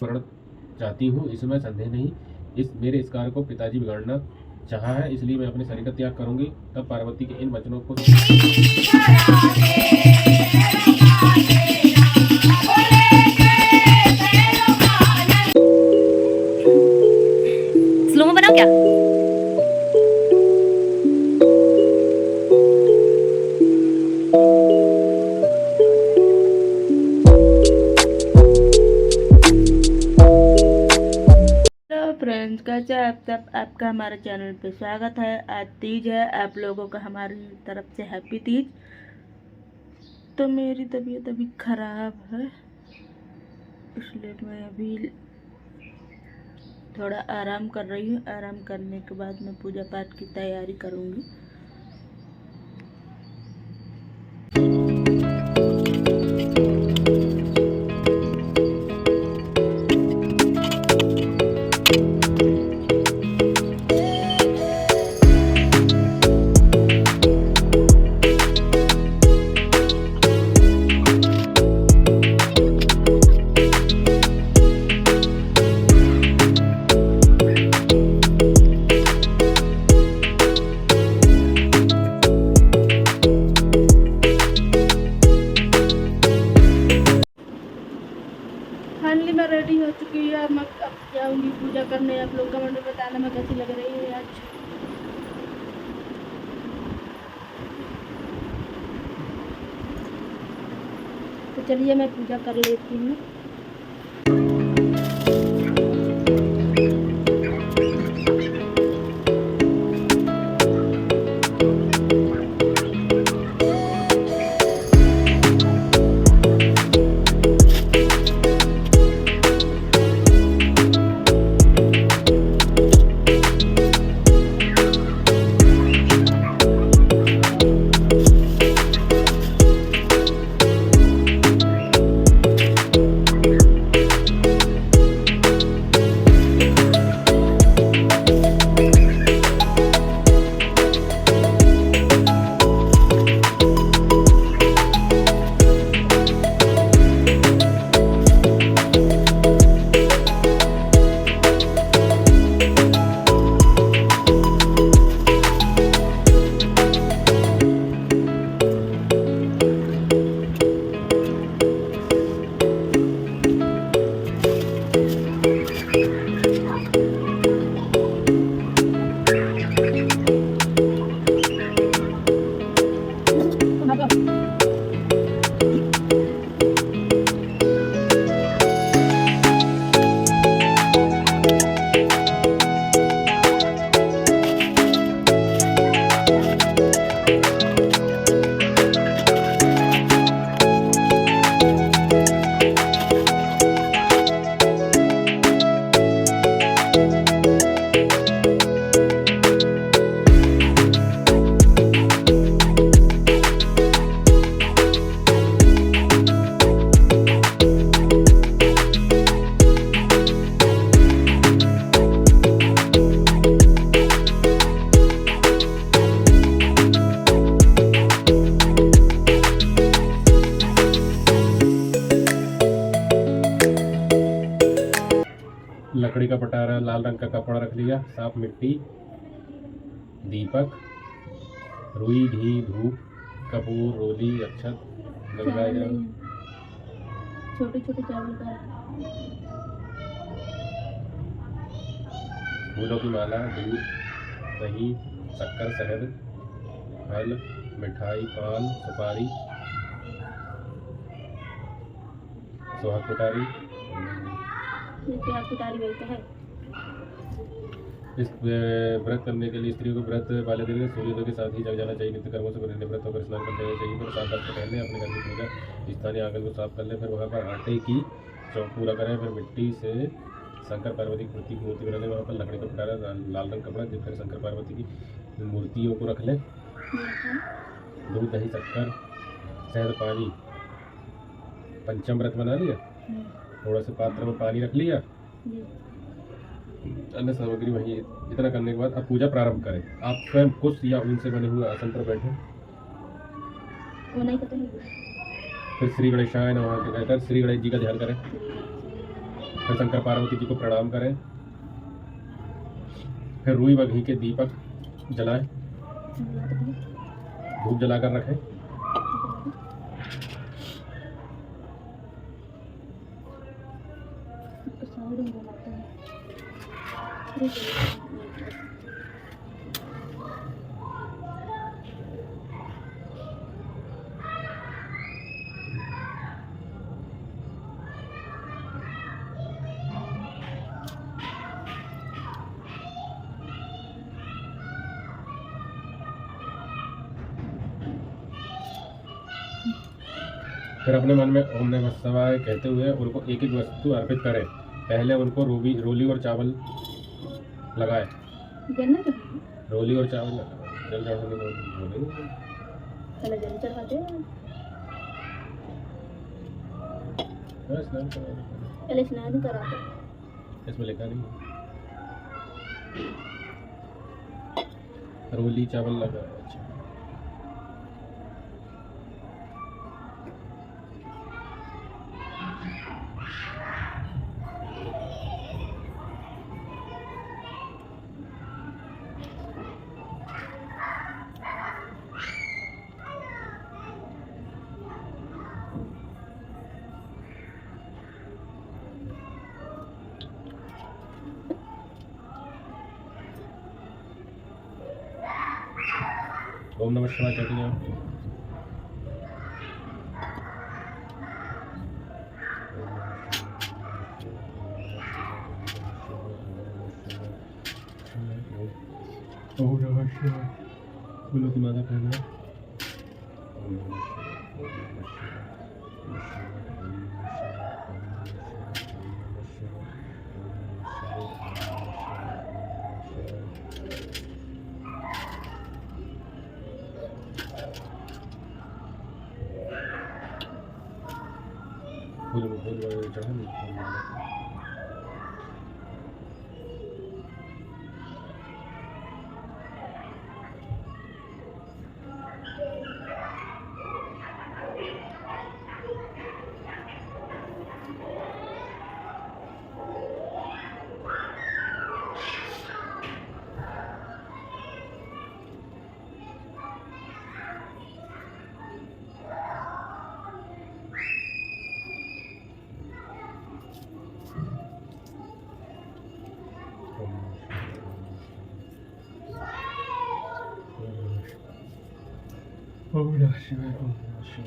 वर्ण चाहती हूँ, इसमें संदेह नहीं। मेरे इस कार्य को पिताजी बिगाड़ना चाहा है, इसलिए मैं अपने शरीर का त्याग करूंगी। तब पार्वती के इन वचनों को स्लो में बनाओ क्या? फ्रेंड्स, कैसे आप सब? आपका हमारे चैनल पे स्वागत है। आज तीज है, आप लोगों का हमारी तरफ से हैप्पी तीज। तो मेरी तबीयत अभी ख़राब है, इसलिए मैं अभी थोड़ा आराम कर रही हूँ। आराम करने के बाद मैं पूजा पाठ की तैयारी करूँगी। फाइनली मैं रेडी हो चुकी है। मैं अब जाऊंगी पूजा करने। आप लोग कमेंट में बताना मैं कैसी लग रही है आज। तो चलिए मैं पूजा कर लेती हूँ। लकड़ी का पटारा, लाल रंग का कपड़ा रख लिया, साफ मिट्टी, दीपक, रुई, घी, धूप, कपूर, रोली, अक्षत, गंगा जल, छोटे छोटे चावल का फूलों की माला, दूध, दही, शक्कर, शहद, फल, मिठाई, पान, सुपारी, सुहाग कुटारी। है। इस व्रत करने के लिए स्त्री को व्रत वाले दिन सूर्योदय के साथ ही जग जाना चाहिए। नित्य कर्मों से निवृत्त होकर स्नान कर लेना चाहिए। फिर 7 वर्ष पहले अपने घर की पूजा स्थानीय आंगन को साफ कर ले। फिर वहाँ पर आटे की चौक पूरा करें। फिर मिट्टी से शंकर पार्वती की मूर्ति बना लें। वहाँ पर लकड़ी का पटारा, लाल रंग कपड़ा, फिर शंकर पार्वती की मूर्तियों को रख लें। दूध, दही, शक्कर, शहद, पानी, पंचम व्रत बना लिया। थोड़ा सा पात्र में पानी रख लिया, अन्य सामग्री वही। इतना करने के बाद अब पूजा प्रारंभ करें। आप स्वयं कुश या ऊन से बने हुए आसन पर बैठे। वो नहीं करते। फिर श्री गणेशाय नमः कहकर श्री गणेश जी का ध्यान करें। फिर शंकर पार्वती जी को प्रणाम करें। फिर रुई व घी के दीपक जलाएं, धूप जलाकर रखें। फिर अपने मन में ओम नमः शिवाय कहते हुए उनको एक एक वस्तु अर्पित करें। पहले उनको रोली और चावल लगाए, रोली और चावल लगाए। जल चढ़ाने के पहले जल चढ़ाते हैं, पहले स्नान कराते हैं। इसमें लिखा नहीं, रोली चावल लगाए। अच्छा, ओम नमः शिवाय कहते हैं। ओम नमः शिवाय बोलो कि माता कहना। ओम नमः फूल चढ़ा। 哦，那是那种是。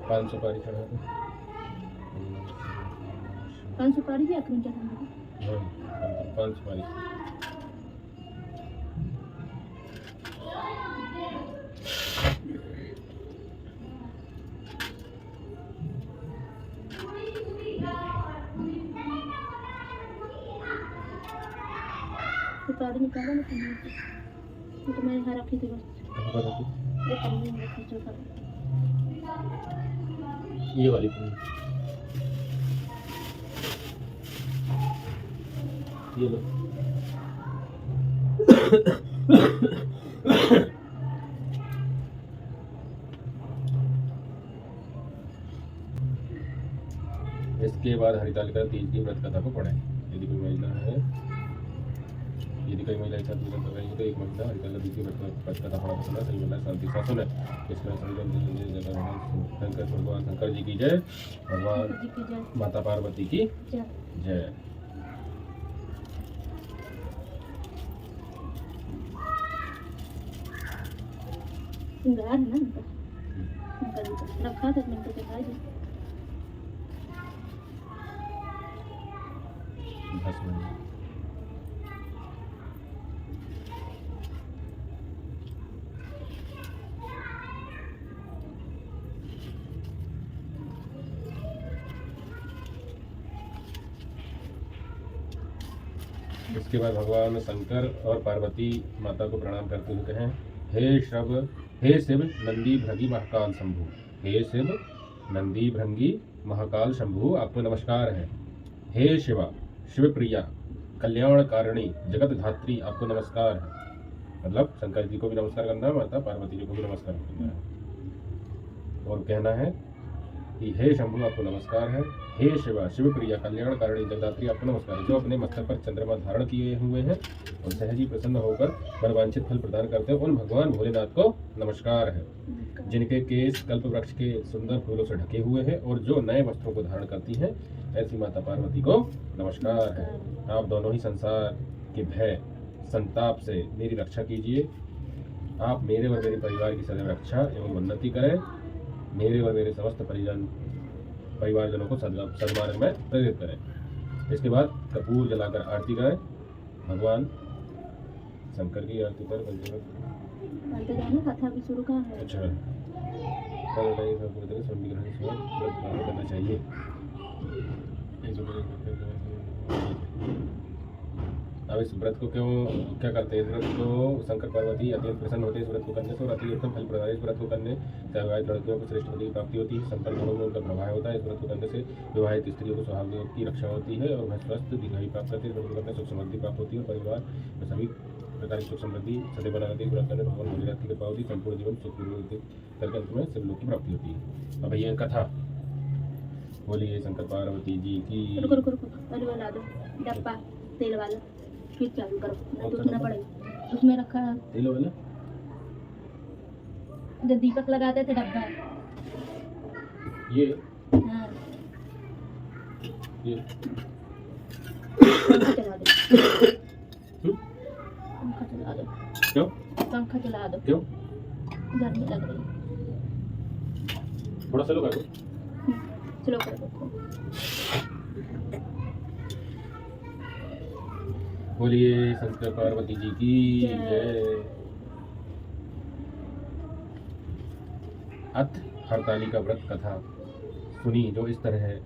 पान सुपारी चढ़ा दो। पान सुपारी भी आखिरी चढ़ाना है। हाँ, पान सुपारी। सुपारी निकाला ना तो मैंने यहाँ रखी थी बस। ये पन्नी में रखी जो कर। ये वाली पन्नी। ये लो। इसके बाद हरितालिका तीज की व्रत कथा को पढ़ें। यदि कोई महिला है, यदि कोई महिला इच्छा पूजन कर रही है तो एक महिला हरितालिका तीज की व्रत कथा पढ़ा पसंद है। सही महिला शांति से सुने। इसमें शंकर भगवान शंकर जी की जय, भगवान माता पार्वती की जय। सिंगार है ना उनका जी का रखा था मैंने तो दिखाई दी। इसके बाद भगवान शंकर और पार्वती माता को प्रणाम करते हुए कहें, हे शब हे शिव नंदी भृंगी महाकाल शंभु, हे शिव नंदी भृंगी महाकाल शंभु, आपको नमस्कार है। हे शिवा शिव प्रिया कल्याणकारिणी जगत धात्री, आपको नमस्कार है। मतलब शंकर जी को भी नमस्कार करना है, माता पार्वती जी को भी नमस्कार करना है। और कहना है कि हे शंभु आपको नमस्कार है, हे शिवा शिव प्रिया कल्याणकारिणी जगदात्री, आपको नमस्कार है। जो अपने मस्तक पर चंद्रमा धारण किए हुए हैं और सहज ही प्रसन्न होकर मनवांछित फल प्रदान करते हैं, उन भगवान भोलेनाथ को नमस्कार है। जिनके केस कल्प वृक्ष के सुंदर फूलों से ढके हुए हैं और जो नए वस्त्रों को धारण करती हैं, ऐसी माता पार्वती को नमस्कार है। आप दोनों ही संसार के भय संताप से मेरी रक्षा कीजिए। आप मेरे और मेरे परिवार की सदैव रक्षा एवं उन्नति करें। मेरे और मेरे समस्त परिवारजनों को सन्मार्ग में प्रेरित करें। इसके बाद कपूर जलाकर आरती करें। भगवान शंकर की आरती पर कथा भी शुरू का है। अच्छा, करना चाहिए। अब इस व्रत को क्या करते हैं? इस व्रत को शंकर पार्वती अत्यंत प्रसन्न होते हैं। इस व्रत को करने से और अति उत्तम फल प्रदान। इस व्रत को करने से विवाहित लड़कियों को श्रेष्ठ पति की प्राप्ति होती है। संपन्न गुणों में उनका प्रभाव होता है। इस व्रत को करने से विवाहित स्त्रियों को स्वभाव की रक्षा होती है और वह स्वस्थ दीर्घायु प्राप्त करती है। इस व्रत को करने सुख समृद्धि प्राप्त होती है और परिवार में सभी प्रकार की सुख समृद्धि सदैव बना रहती है। व्रत करने भगवान भोलेनाथ की कृपा होती है। संपूर्ण जीवन सुखपूर्वक करके अंत में शिव लोक की प्राप्ति होती है। अब ये कथा बोलिए शंकर पार्वती जी की। रुको बना दो डब्बा तेल वाला, फिर चालू करो, नहीं तो उठना पड़ेगा। उसमें रखा है तेल वाला, जो दीपक लगाते थे डब्बा। ये हाँ, ये पंखा चला दो। पंखा चला दो। क्यों? पंखा चला दो। क्यों? गर्मी लग रही है। थोड़ा स्लो करो। स्लो कर दो। बोलिए शंकर पार्वती जी की जय। अथ हरतालिका व्रत कथा सुनी जो इस तरह है।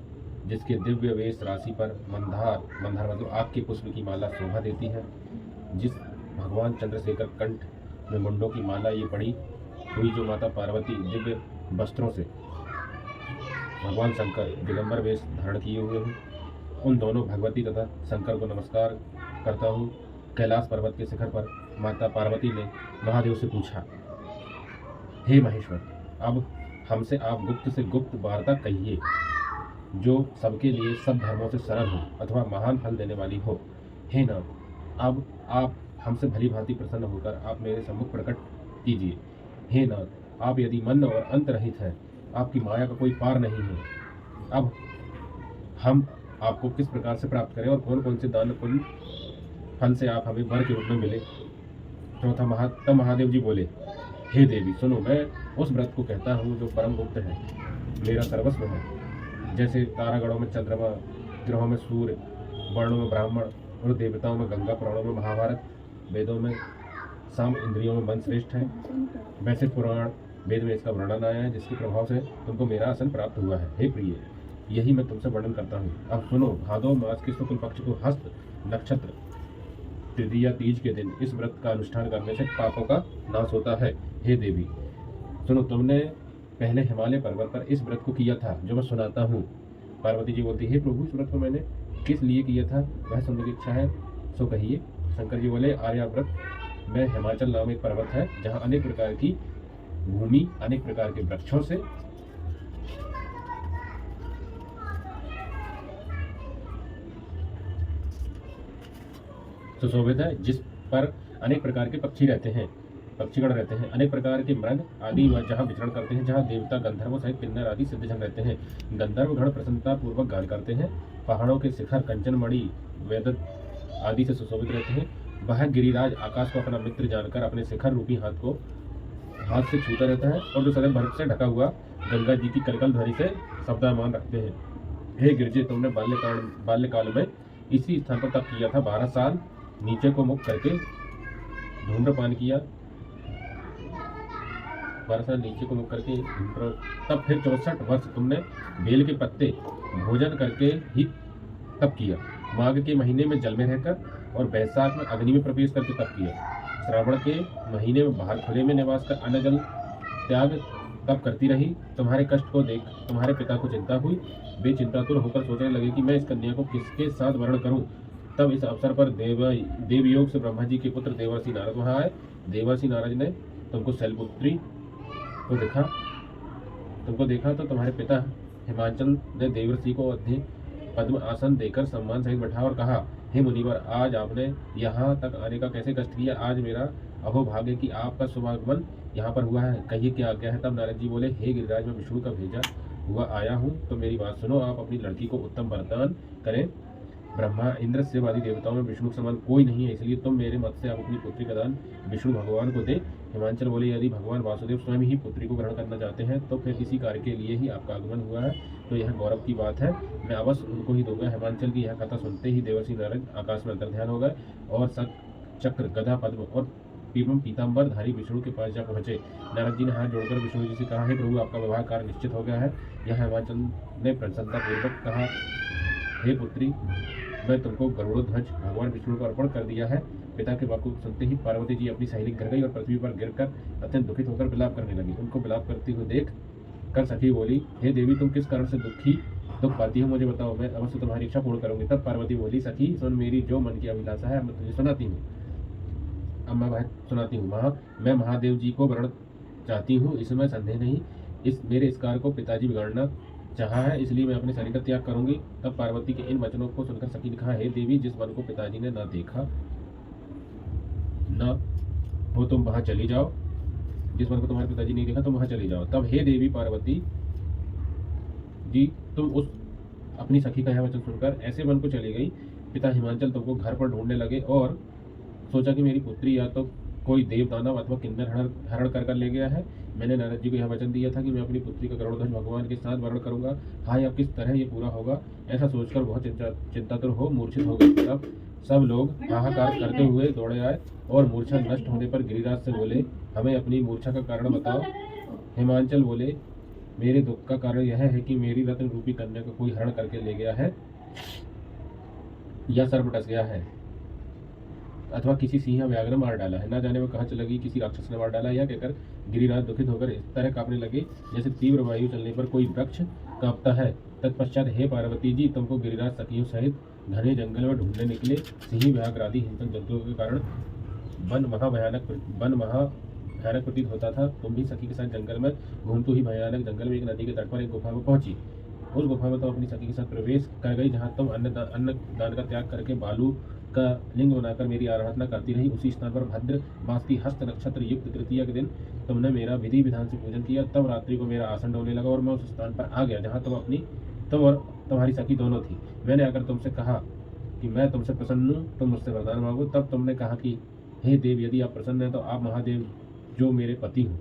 जिसके दिव्य वेश राशि पर मंदार मतलब आग के पुष्प की माला शोभा देती है। जिस भगवान चंद्रशेखर कंठ में मुंडों की माला ये पड़ी हुई, जो माता पार्वती दिव्य वस्त्रों से भगवान शंकर दिगंबर वेश धारण किए हुए हैं, उन दोनों भगवती तथा शंकर को नमस्कार करता हूँ। कैलाश पर्वत के शिखर पर माता पार्वती ने महादेव से पूछा, हे महेश्वर, अब हमसे आप गुप्त से गुप्त वार्ता कहिए, जो सबके लिए सब धर्मों से सरल हो अथवा महान फल देने वाली हो। हे नाथ, अब आप हमसे भली भांति प्रसन्न होकर आप मेरे सम्मुख प्रकट कीजिए। हे नाथ, आप यदि मन और अंत रहित हैं, आपकी माया का कोई पार नहीं है। अब हम आपको किस प्रकार से प्राप्त करें और कौन कौन से दान पुण्य फल से आप हमें वर के रूप में मिले। चौथा तब महादेव जी बोले, हे देवी सुनो, मैं उस व्रत को कहता हूँ जो परम गुप्त है, मेरा सर्वस्व है। जैसे तारागणों में चंद्रमा, ग्रहों में सूर्य, वर्णों में ब्राह्मण और देवताओं में गंगा, पुराणों में महाभारत, वेदों में साम, इंद्रियों में मन श्रेष्ठ है, वैसे पुराण वेद में इसका वर्णन आया है, जिसके प्रभाव से तुमको मेरा आसन प्राप्त हुआ है। हे प्रिय, यही मैं तुमसे वर्णन करता हूँ। अब सुनो, भादो मास के शुक्ल पक्ष को हस्त नक्षत्र तृतीया तीज के दिन इस व्रत का अनुष्ठान करने से पापों का नाश होता है। हे देवी सुनो, तुमने पहले हिमालय पर्वत पर इस व्रत को किया था, जो मैं सुनाता हूँ। पार्वती जी बोलती, हे प्रभु, इस व्रत को मैंने किस लिए किया था वह सुनने की इच्छा है, सो कहिए। शंकर जी बोले, आर्याव्रत में हिमाचल नाम एक पर्वत है, जहाँ अनेक प्रकार की भूमि अनेक प्रकार के वृक्षों से सुशोभित है, जिस पर अनेक प्रकार के पक्षीगण रहते हैं, अनेक प्रकार के मृग आदि जहाँ विचरण करते हैं, जहाँ देवता गंधर्वों सहित किन्नर आदि सिद्धजन रहते हैं। गंधर्व गण प्रसन्नता पूर्वक गान करते हैं। पहाड़ों के शिखर कंचनमणि वेद आदि से सुशोभित रहते हैं। वह गिरिराज आकाश को अपना मित्र जानकर अपने शिखर रूपी हाथ से छूता रहता है, और जो सदैव बर्फ से ढका हुआ गंगा जी की कलकल ध्वनि से शब्दायमान रखते हैं। हे गिरजे, तुमने बाल्यकाल में इसी स्थान पर तप किया था। 12 साल नीचे को मुख करके धूम्रपान किया। 12 साल नीचे को मुख करके तब फिर 64 वर्ष तुमने बेल के पत्ते भोजन करके ही तप किया। माघ के महीने में जल में रहकर और बैसाख में अग्नि में प्रवेश करके तप किया। श्रावण के महीने में बाहर खुले में निवास कर अन्न जल त्याग तब करती रही। तुम्हारे कष्ट को देख तुम्हारे पिता को चिंता हुई। वे चिंतातुर होकर सोचने लगे कि मैं इस कन्या को किसके साथ वर्ण करूं। तब इस अवसर पर देवयोग से ब्रह्मा जी के पुत्र देवर्षि नारद वहां आए। देवर्षि नारद ने तुमको शैलपुत्री को देखा तो तुम्हारे पिता हिमाचल ने देवर्षि को अध्यय पद्म आसन देकर सम्मान सहित बैठा और कहा, हे मुनिवर, आज आपने यहाँ तक आने का कैसे कष्ट किया। आज मेरा अहोभाग्य कि आपका शुभागमन यहाँ पर हुआ है, कहिए क्या आज्ञा है। तब नारद जी बोले, हे गिरिराज, मैं विष्णु का भेजा हुआ आया हूँ, तो मेरी बात सुनो। आप अपनी लड़की को उत्तम वरदान करें। ब्रह्मा, इंद्र, शिव आदि देवताओं में विष्णु के समान कोई नहीं है, इसलिए तुम मेरे मत से आप अपनी पुत्री का दान विष्णु भगवान को दे। हिमाचल बोले, यदि भगवान वासुदेव स्वयं ही पुत्री को ग्रहण करना चाहते हैं तो फिर इसी कार्य के लिए ही आपका आगमन हुआ है, तो यह गौरव की बात है, मैं अवश्य उनको ही दूंगा। हिमाचल की यह कथा सुनते ही देवर्षि नारद आकाश में अंतर्ध्यान हो गए और चक्र, गदा, पद्म और पीताम्बर धारी विष्णु के पास जा पहुंचे। नारद जी ने हाथ जोड़कर विष्णु जी से कहा, हे प्रभु, आपका विवाह कार्य निश्चित हो गया है। यह हिमाचल ने प्रसन्नता पूर्वक कहा, हे पुत्री, मैं तुमको गरुड़ ध्वज भगवान विष्णु को अर्पण कर दिया है। पिता के वाक्य सुनते ही पार्वती जी अपनी सहेली गिर गई और पृथ्वी पर गिरकर अत्यंत दुखित होकर विलाप करने लगी। उनको विलाप करती हुई देख कर सखी बोली, हे देवी, तुम किस कारण से दुख पाती हो, मुझे बताओ, मैं अवश्य तुम्हारी इच्छा पूर्ण करूंगी। तब पार्वती बोली, सखी सुन, मेरी जो मन की अभिलाषा है मैं तुझे सुनाती हूँ। अब मैं सुनाती हूँ। मैं महादेव जी को वरण चाहती हूँ, इसमें संदेह नहीं। मेरे इस कार्य को पिताजी बिगाड़ना चाहा है, इसलिए मैं अपने शरीर का त्याग करूंगी। तब पार्वती के इन वचनों को सुनकर सखी ने कहा, हे देवी, जिस वन को पिताजी ने ना देखा ना हो तुम वहां चली जाओ। जिस वन को तुम्हारे पिताजी नहीं देखा तुम वहां चली जाओ। तब हे देवी पार्वती जी, तुम उस अपनी सखी का यह वचन सुनकर ऐसे वन को चली गई। पिता हिमाचल तुमको घर पर ढूंढने लगे और सोचा कि मेरी पुत्री या तो कोई देव दानव अथवा किन्नर हरण कर ले गया है। मैंने नारद जी को यह वचन दिया था कि मैं अपनी पुत्री का गरुड़ ध्वज भगवान के साथ वर्ण करूंगा। हाँ, अब किस तरह ये पूरा होगा, ऐसा सोचकर बहुत चिंतातुर हो मूर्छित हो गए। तब सब लोग हाहाकार करते हुए दौड़े आए और मूर्छा नष्ट होने पर गिरिराज से बोले, हमें अपनी मूर्छा का कारण बताओ। हिमाचल बोले, मेरे दुख का कारण यह है कि मेरी रत्न रूपी कन्या को कोई हरण करके ले गया है या सर्प डस गया है अथवा किसी सिंह या व्याघ्र मार डाला है, न जाने वो कहाँ चला गई, किसी राक्षस ने मार डाला। यह कहकर गिरिराज दुखित होकर इस तरह कांपने लगे जैसे तीव्र वायु चलने पर कोई वृक्ष कांपता है। तत्पश्चात हे पार्वती जी, तुमको गिरिराज सखियों सहित घने जंगल में ढूंढने निकले। सिंह, व्याघ्र आदि हिंसक जंतुओं के कारण वन महाभयानक प्रतीत होता था। तुम भी सखी के साथ जंगल में घूमते ही भयानक जंगल में एक नदी के तट पर एक गुफा में पहुंची। उस गुफा में तुम अपनी सखी के साथ प्रवेश कर गई, जहाँ तुम अन्न दान का त्याग करके बालू का लिंग बनाकर मेरी आराधना करती रही। उसी स्थान पर भद्र मास की हस्त नक्षत्र युक्त तृतीया के दिन तुमने मेरा विधि विधान से पूजन किया। तब रात्रि को मेरा आसन डोलने लगा और मैं उस स्थान पर आ गया जहाँ तुम और तुम्हारी सखी दोनों थी। मैंने आकर तुमसे कहा कि मैं तुमसे प्रसन्न हूँ, तुम मुझसे वरदान मांगो। तब तुमने कहा कि हे देव, यदि आप प्रसन्न हैं तो आप महादेव जो मेरे पति हूँ।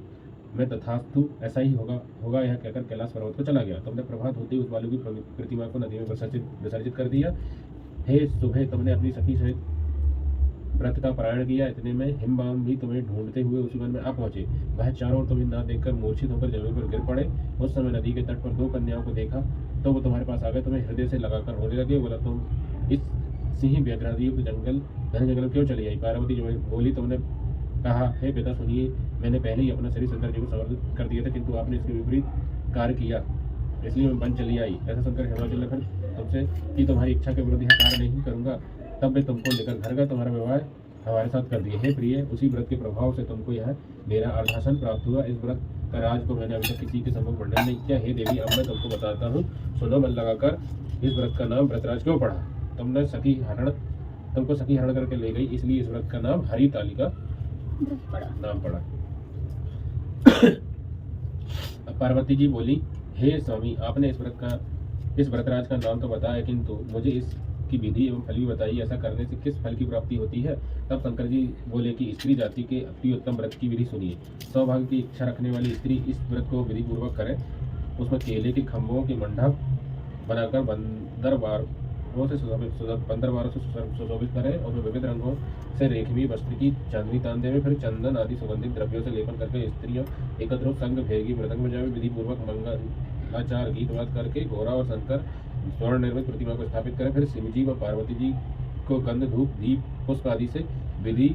मैं तथास्तु, ऐसा ही होगा यह कहकर कैलाश पर्वत को चला गया। तुमने प्रभात होते उस बालू की प्रतिमा को नदी में विसर्जित कर दिया। हे सुबह तुमने अपनी सखी सहित व्रत का पारायण किया। इतने में हिमबाम भी तुम्हें ढूंढते हुए उसी वन में आ पहुंचे। वह चारों ओर तुम्हें ना देखकर मूर्छित होकर जमीन पर गिर पड़े। उस समय नदी के तट पर दो कन्याओं को देखा तो वो तुम्हारे पास आ गए, तुम्हें हृदय से लगाकर रोने लगे। बोला, तुम इस सिंह व्याघ्रादियुक्त घने जंगल क्यों चली आई। पार्वती जो बोली, तुमने कहा, हे पिता सुनिए, मैंने पहले ही अपना शरीर शंकर जी को समर्पित कर दिया था, किंतु आपने इसके विपरीत कार्य किया, इसलिए मैं वन चली आई। ऐसा सुनकर हिमाचल ने फिर तुमसे कि तुम्हारी इच्छा के विरुद्ध यह कार्य नहीं करूंगा। तब मैं तुमको लेकर घर गया, तुम्हारा विवाह हमारे साथ कर दिया। हे प्रिय, उसी व्रत के प्रभाव से तुमको यह मेरा अर्धासन प्राप्त हुआ। इस व्रत का राज को मैंने अभी तक किसी के सम्मुख वर्णन नहीं किया। हे देवी, अब मैं तुमको बताता हूँ, सुनो मन लगाकर। इस व्रत का नाम व्रतराज क्यों पड़ा। तुमको सखी हरण करके ले गई, इसलिए इस व्रत का नाम हरितालिका नाम पड़ा। पार्वती जी बोली, हे स्वामी, आपने इस व्रतराज का नाम तो बताया, किंतु मुझे इसकी विधि एवं फल भी बताइए। ऐसा करने से किस फल की प्राप्ति होती है। तब शंकर जी बोले कि स्त्री जाति के अति उत्तम व्रत की विधि सुनिए। सौभाग्य की इच्छा रखने वाली स्त्री इस व्रत को विधि पूर्वक करे। उसमें केले के खम्भों के मंडप बनाकर बंदरवारों से सुशोभित करे और विविध रंगों से रेखमी वस्त्र की चांदनी तान देवे। फिर चंदन आदि सुगंधित द्रव्यों से लेपन करके स्त्रियों एकत्र संग भेगी मृदंग बजावे। विधि पूर्वक मंगलाचार गीत वाद करके घोड़ा और शंकर स्वर्ण निर्मित प्रतिमा को स्थापित करें। फिर शिव जी व पार्वती जी को गंध, धूप, दीप, पुष्प आदि से विधि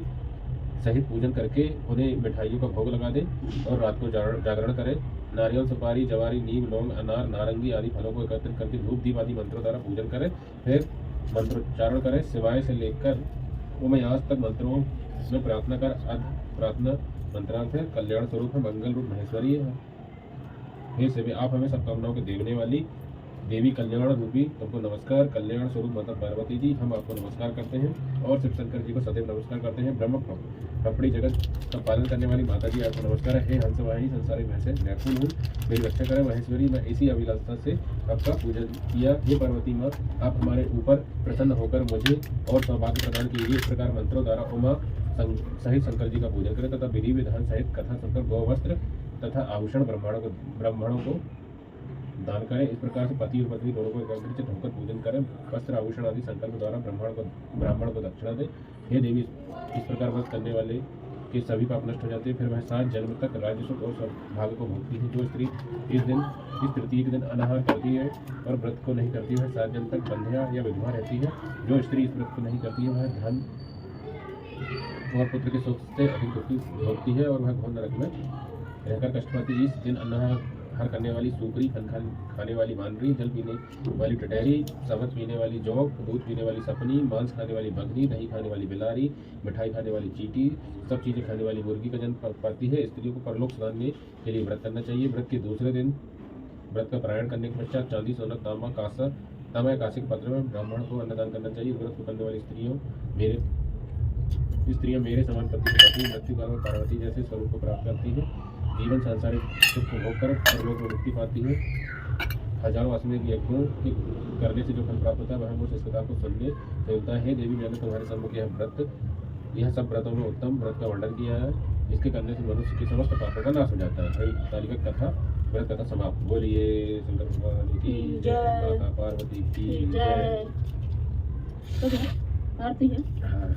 सहित पूजन करके उन्हें मिठाइयों का भोग लगा दे और रात को जागरण करें। नारियल, सुपारी, जवारी, नीम, लौंग, अनार, नारंगी आदि फलों को एकत्रित करके धूप दीप आदि मंत्रों द्वारा पूजन करें। फिर मंत्रोच्चारण करें। शिवाय से लेकर उमयास तक मंत्रों में प्रार्थना कर। प्रार्थना मंत्रार्थ है, कल्याण स्वरूप है, मंगल रूप महेश्वरी है। हे शिव, आप हमें सब कामनाओं के देने वाली देवी कल्याण रूपी तुमको नमस्कार। कल्याण स्वरूप माता पार्वती जी, हम आपको नमस्कार करते हैं और शिव शंकर जी को सदैव नमस्कार करते हैं। ब्रह्म पपड़ी जगत का पालन करने वाली माता जी, आपको नमस्कार है। हे हंसवाहिनी संसारी मैं से व्याकुल हूँ, मेरी रक्षा करें महेश्वरी। मैं इसी अभिलाषा से आपका पूजन किया। हे पार्वती माँ, आप हमारे ऊपर प्रसन्न होकर मुझे और सौभाग्य प्रदान कीजिए। इस प्रकार मंत्रों द्वारा उमा सहित शंकर जी का पूजन करें तथा विधि विधान सहित कथा सुनकर गौ वस्त्र तथा आभूषण ब्राह्मणों को दान करें। इस प्रकार से पति और पत्नी दोनों को एकाग्रचित्त होकर पूजन करें। वस्त्र, आभूषण आदि संकल्प द्वारा ब्राह्मण को दक्षिणा दें। हे देवी, इस प्रकार व्रत करने वाले के सभी पाप नष्ट हो जाते हैं। फिर वह 7 जन्म तक राज्य सुख और सौभाग्य को भोगती है। जो स्त्री इस तृतीय के दिन अनाहार करती है और व्रत को नहीं करती है, वह 7 जन्म तक बंध्या या विधवा रहती है। जो स्त्री इस व्रत को नहीं करती है, वह धन और पुत्र के सुख से अधिक दुखी भोगती है और वह घोर नरक में रहकर कष्ट पाती है। इस दिन अनाहार करने वाली सूकरी, फल खाने वाली बानरी, जल पीने वाली टटहरी, शबद पीने वाली जौक, दूध पीने वाली सपनी, मांस खाने वाली बकरी, दही खाने वाली बिलारी, मिठाई खाने वाली चींटी, सब चीज़ें खाने वाली मुर्गी का जन्म पाती है। स्त्रियों को परलोक सुधारने के लिए व्रत करना चाहिए। व्रत के दूसरे दिन व्रत का पारायण करने के पश्चात चांदी, सोना, तांबा या कांसे के पात्र में ब्राह्मण को अन्नदान करना चाहिए। व्रत को करने वाली स्त्रियां मेरे समान पति को मृत्यु काल में पार्वती जैसे स्वरूप को प्राप्त करती है। जीवन सांसारिक सुख को भोग कर परलोक में मुक्ति पाती है। हजारों अश्वमेध यज्ञों के करने से जो फल प्राप्त होता है वह मुझे इस कथा को सुनने से मिलता है। देवी, मैंने तुम्हारे सम्मुख यह सब व्रतों में उत्तम व्रत का वर्णन किया है। इसके करने से मनुष्य के समस्त पापों का नाश हो जाता है। तालिका कथा व्रत कथा समाप्त। बोलिए शंकर भगवान की जय, माता पार्वती की जय। आरती है। हाँ।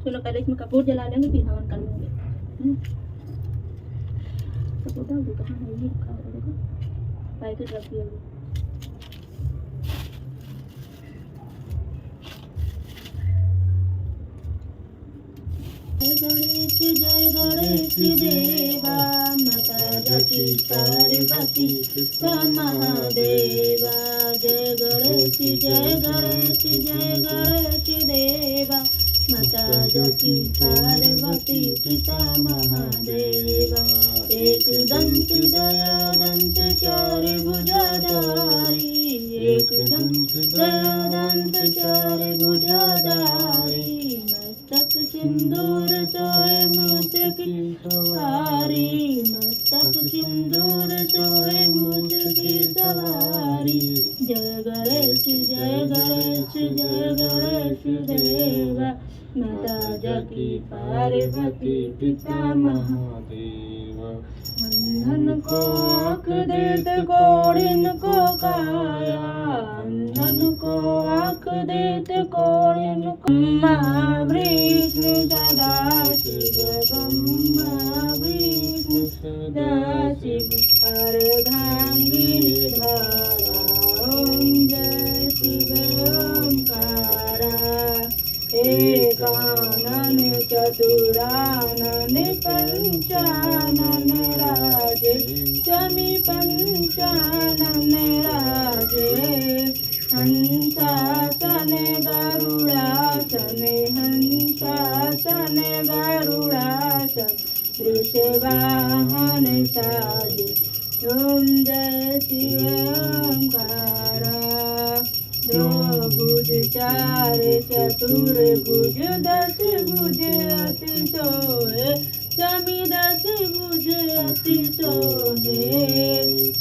चलो पहले इसमें कपूर जला लेंगे फिर हवन कर लेंगे। कपूर डाल दो, कहाँ है ये रखा है, देखो पैकेट रखी है। जय गणेश देवा, माता जकी पार्वती महादेवा। जय गणेश देवा, माता जकी पार्वती पिता महादेवा। एक दंत दया दंत चार भुजाधारी, एक दंत दया दंत चार भुजाधारी। मस्तक सिंदूर सोए मुझ की सवारी, मस्तक सिंदूर सोए मुझ की सवारी। जय गणेश देवा, माता जकी पार्वती पिता महादेवा। अंधन को आँख देत कोढ़िन को काया, अंधन को आँख देत कोढ़िन को। महाविष्णु सदाशिव, ब्रह्मा विष्णु सदाशिव, अर्धांगिनी धारा। ओम जय शिव ओंकारा। एकानन चतुरानन पंचानन राजे, शमी पंचानन राजे। हंसासन गरुड़ासन, हंसासन गरुड़ासन, वृषवाहन साजे। ओम जय शिव ओंकारा। दो भुज चार चतुर्भुज, 10 भुज अति सोए जमीदासी बुझे अति सोहे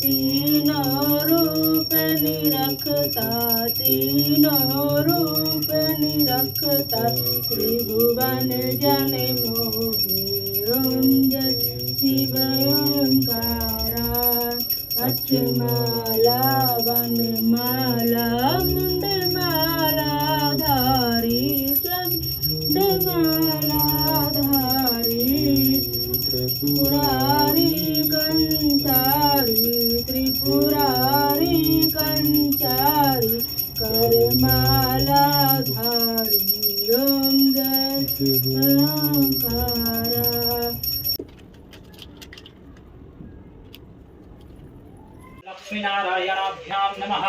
तीनों रूप निरखता तीनों रूप निरखता त्रिभुवन जन मोहे ओम जय शिव ओंकारा अक्षमाला वनमाला मुंडमाला धारी चंडमाला धारी त्रिपुरारी कंचारी करमाला धारी ओम जय ओंकारा। लक्ष्मीनारायणाभ्यां नमः।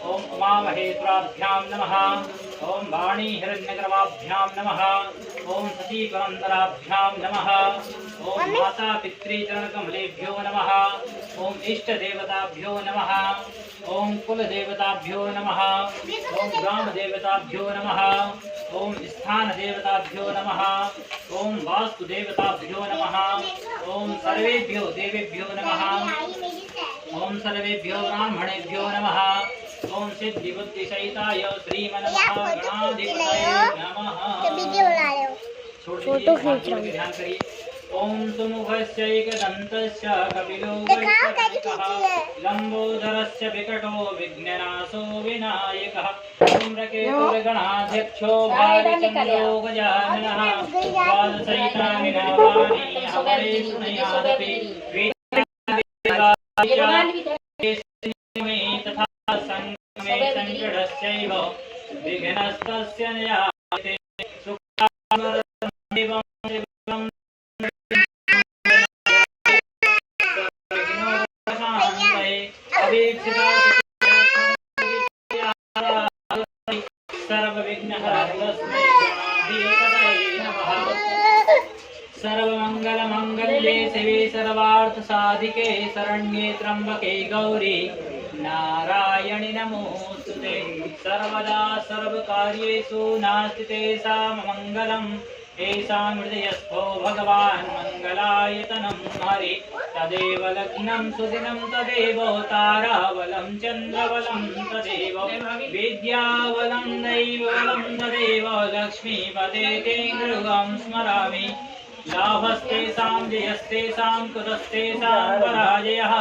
ओम उमामहेश्वराभ्यां नमः। ओम वाणी हिरण्यगर्भाभ्यां नमः। ओम सती पुरंदराभ्यां नमः। ओम माता पितृचरणकमलेभ्यो नमः। ओम इष्ट देवताभ्यो नमः। ओम कुल देवताभ्यो नमः। ओम ग्राम देवताभ्यो नमः। ओम स्थान देवताभ्यो नमः। ओम वास्तु देवताभ्यो नमः। ओम सर्वेभ्यो देवेभ्यो नमः। ओम सर्वेभ्यो ब्राह्मणेभ्यो नमः। ओम सिद्धि बुद्धि सहिताय श्रीमन्महागणाधिपतये नमः। फोटो खींच रहा हूं, ध्यान करिए। ओम सुमुखस्यैकदन्तस्य कपिलो वैकल्पिकः लंबोदरस्य विकटो विघ्ननाशो विनायकः धूम्रकेतुर्गणाध्यक्षो भालचन्द्रो गजाननः द्वादशैतानि नामानि हवरे शृणुयादपि तथा संगमे संकटस्यैव विघ्नस्तस्य न याते सुखामरदेवं शिवं सर्वविघ्नहरस्मै गणाधिपतये नमः। सर्वमंगलमंगल्ये शिवे सर्वार्थसाधिके शरण्ये त्र्यंबके गौरी नारायणि नमोस्तुते। सर्वदा सर्वकार्येषु नास्ति सामङ्गलम् येषां हृदयस्थो भगवान् मङ्गलायतनं हरि तदेव लग्नं सुदिनं तदेव ताराबलं चन्द्रबलं तदेव विद्याबलं दैवबलं तदेव लक्ष्मीपते ते गृहं स्मरामि। लाभस्तेषां जयस्तेषां कुतस्तेषां पराजयः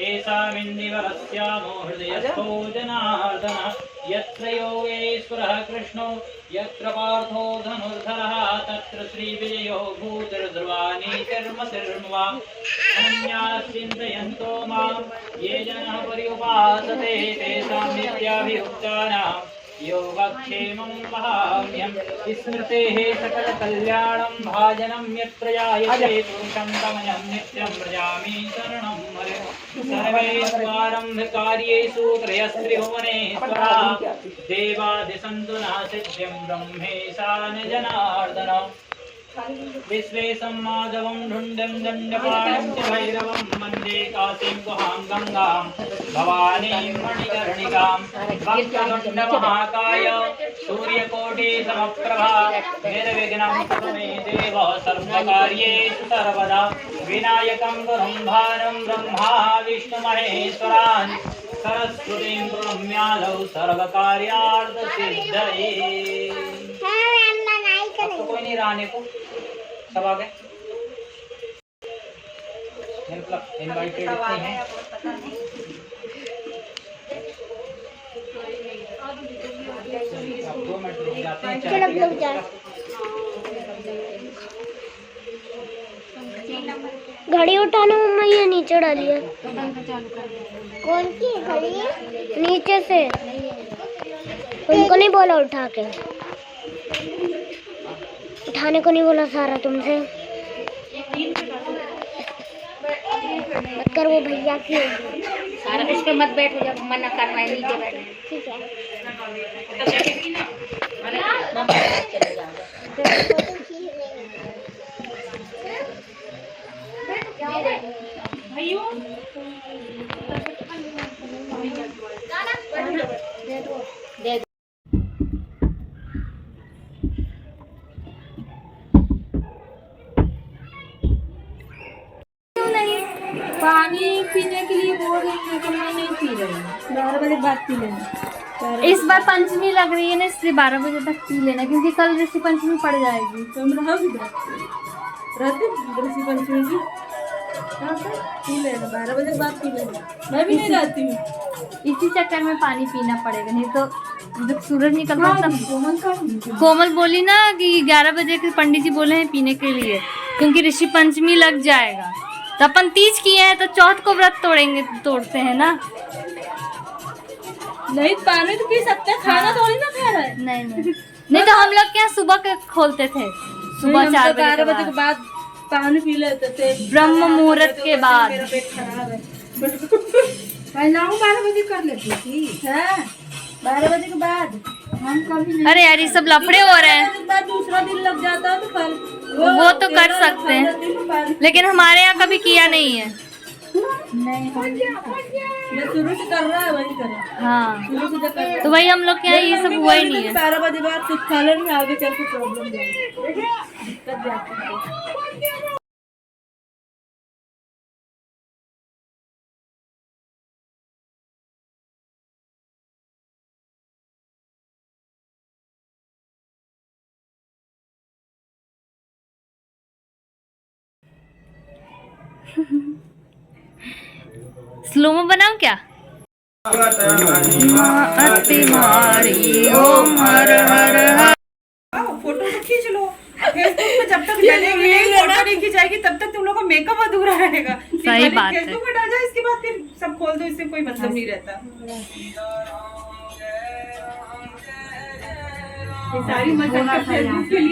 येषामिन्दिवरस्यामो हृदयस्थो जनार्दनः। यत्र योगेश्वरः कृष्णो यत्र पार्थो धनुर्धरः तत्र श्रीविजयो भूतिर्ध्रुवानीतिर्मतिर्मवा। अनन्याः चिन्तयन्तो मां ये जनाः पर्युपासते तेषां नित्याभियुक्तानां योगक्षेमं वहाम्यहम्। स्मृतेः सकलकल्याणं भाजनं यत्र जायते पुरुषं तमयं नित्यं व्रजामि शरणं हरे। सर्वैश्वारम्भकार्येषु त्रयस्त्रिभुवनेश्वराः देवादिसन्तु न सिद्धिं ब्रह्मेशान जनार्दन। विश्वेशं माधवं ढुण्डं दण्डपाणिं च भैरवं वन्दे काशीं गुहां गङ्गां भवानीं मणिकर्णिकां। वक्रतुण्डमहाकाय सूर्यकोटिसमप्रभा निर्विघ्नं कुरु मे देव सर्वकार्येषु सर्वदा। विनायकं गुरुं भानं ब्रह्मा विष्णुमहेश्वरान् सरस्वतीं प्रणम्यादौ सर्वकार्यार्थसिद्धये। अब तो कोई नहीं रहने को, सब आ गए। इनवाइटेड इतने हैं। अब 2 मिनट रुक जाते हैं। चलो लोग जाए। घड़ी उठाना मम्मा, ये नीचे डालिए। कौन सी घड़ी? नीचे से। तुमको नहीं बोला उठा के, उठाने को नहीं बोला सारा तुमसे। मत कर, वो भैया की सारा इस पे मत बैठो, जब मना करना है नीचे बैठ। ठीक है। पानी पीने के लिए बोल रही है तो मैं नहीं पी रही हूँ। 12 बजे बाद पी लेना। इस बार पंचमी लग रही है ना, इसलिए 12 बजे तक पी लेना, क्योंकि कल ऋषि पंचमी पड़ जाएगी। तुम रहोगी रहते ऋषि पंचमी की पी लेना, 12 बजे बाद पी लेना। मैं भी नहीं रहती हूँ। इसी चक्कर में पानी पीना पड़ेगा, नहीं तो जब सूरज निकलता तब। कोमल बोली ना कि 11 बजे के पंडित जी बोले हैं पीने के लिए, क्योंकि ऋषि पंचमी लग जाएगा। तो अपन तीज किए हैं तो चौथ को व्रत तोड़ते हैं ना। नहीं पानी तो पी सकते हैं, खाना थोड़ी ना खा रहा है। नहीं तो हम लोग क्या सुबह के खोलते थे, सुबह 4 बजे 12 बजे के बाद पानी पी लेते थे, ब्रह्म मुहूर्त के बाद। मेरा पेट खराब है। पहला 12 बजे कर लेती थी। हाँ 12 बजे के बाद हम कभी नहीं। अरे यार ये सब लफड़े हो रहे हैं। 12 बजे के बाद दूसरा दिन लग जाता है तो कल वो तो कर सकते हैं, लेकिन हमारे यहाँ कभी किया नहीं है। जो शुरू से कर रहा है वही कर रहा है। हाँ शुरू से जो कर रहा है। तो वही हम लोग के यहाँ ये सब हुआ ही नहीं है। 12 बजे बाद कुछ खा लेंगे, आगे चल के प्रॉब्लम दिक्कत जाती है। स्लोमो बनाऊं क्या? अति मारी ओम हर हर हर। फोटो तो खींच लो फेसबुक पे, जब तक फोटो नहीं खिंचाएगी तब तक तुम लोग का मेकअप अधूरा रहेगा। सही बात है। फेसबुक पे डाल जाए, इसके बाद फिर सब खोल दो, इससे कोई मतलब नहीं रहता। ये सारी मजा फेसबुक के लिए।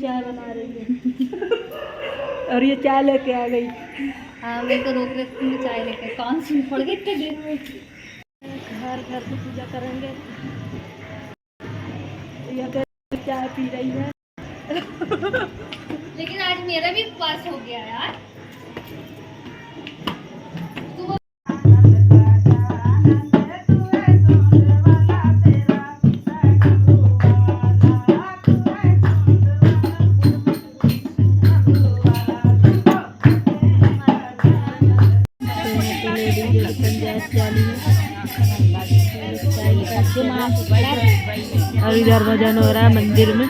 चाय बना रही है और ये चाय लेके आ गई। हाँ मेरे को रोक रखती हूँ चाय लेकर, कौन सी पड़ गई इतने देर में। घर घर की पूजा करेंगे। ये कहती चाय पी रही है। लेकिन आज मेरा भी उपवास हो गया यार। और इधर भजन हो रहा है मंदिर में।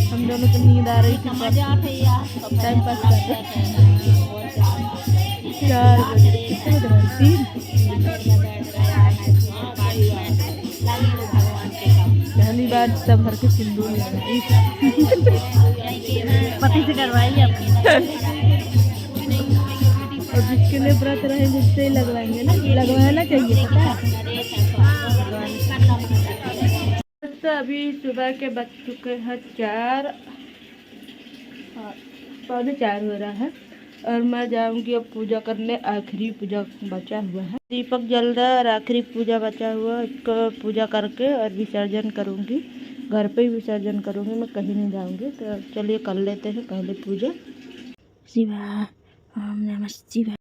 हम दोनों को नींद आ रही थी, टाइम पास कर रहे। 4 बजे कितने बजे? 3 पहली बार सब भर के सिंदूर पति से करवाएंगे और जिसके लिए व्रत रहे जिससे ही लगवाएंगे ना, लगवाना चाहिए पता है। तो अभी सुबह के बज चुके हैं 4, 4:45 हो रहा है और मैं जाऊंगी अब पूजा करने। आखिरी पूजा बचा हुआ है, दीपक जल रहा है और आखिरी पूजा बचा हुआ है। इसको पूजा करके और विसर्जन करूंगी, घर पे ही विसर्जन करूंगी, मैं कहीं नहीं जाऊंगी। तो चलिए कर लेते हैं पहले पूजा। शिवाय ओम नमः शिवाय।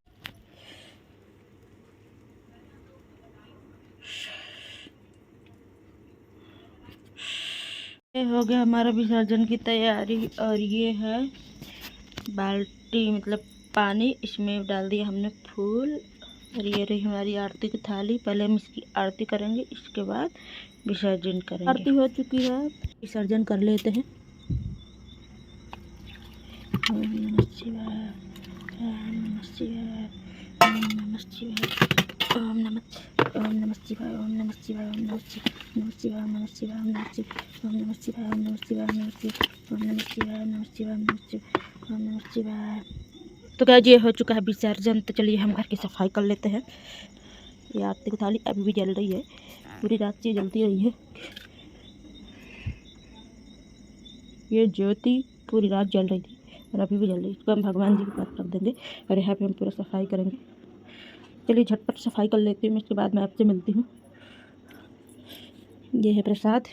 हो गया हमारा विसर्जन की तैयारी और ये है बाल्टी मतलब पानी, इसमें डाल दिया हमने फूल और ये रही हमारी आरती की थाली। पहले हम इसकी आरती करेंगे, इसके बाद विसर्जन करेंगे। आरती हो चुकी है, विसर्जन कर लेते हैं। ओम नमः शिवाय, ओम नमः शिवाय, ओम नमः शिवाय, ओम नमः शिवाय, ओम नमः शिवाय, ओम नमः शिवाय, ओम नमः शिवाय, ओम नमः शिवाय, ओम नमः शिवाय, ओम नमः शिवाय, ओम नमः शिवाय, ओम नमः शिवाय, ओम नमः शिवाय, ओम नमः शिवाय, ओम नमः शिवाय। तो क्या ये हो चुका है विसर्जन। तो चलिए हम घर की सफाई कर लेते हैं। ये आरती की थाली अभी भी जल रही है, पूरी रात से जलती रही है। ये ज्योति पूरी रात जल रही थी और अभी भी जल रही है। इसको हम भगवान जी के पास रख देंगे और यहाँ पे हम पूरा सफाई करेंगे। चलिए झटपट सफाई कर लेती हूँ, इसके बाद मैं आपसे मिलती हूँ। ये है प्रसाद।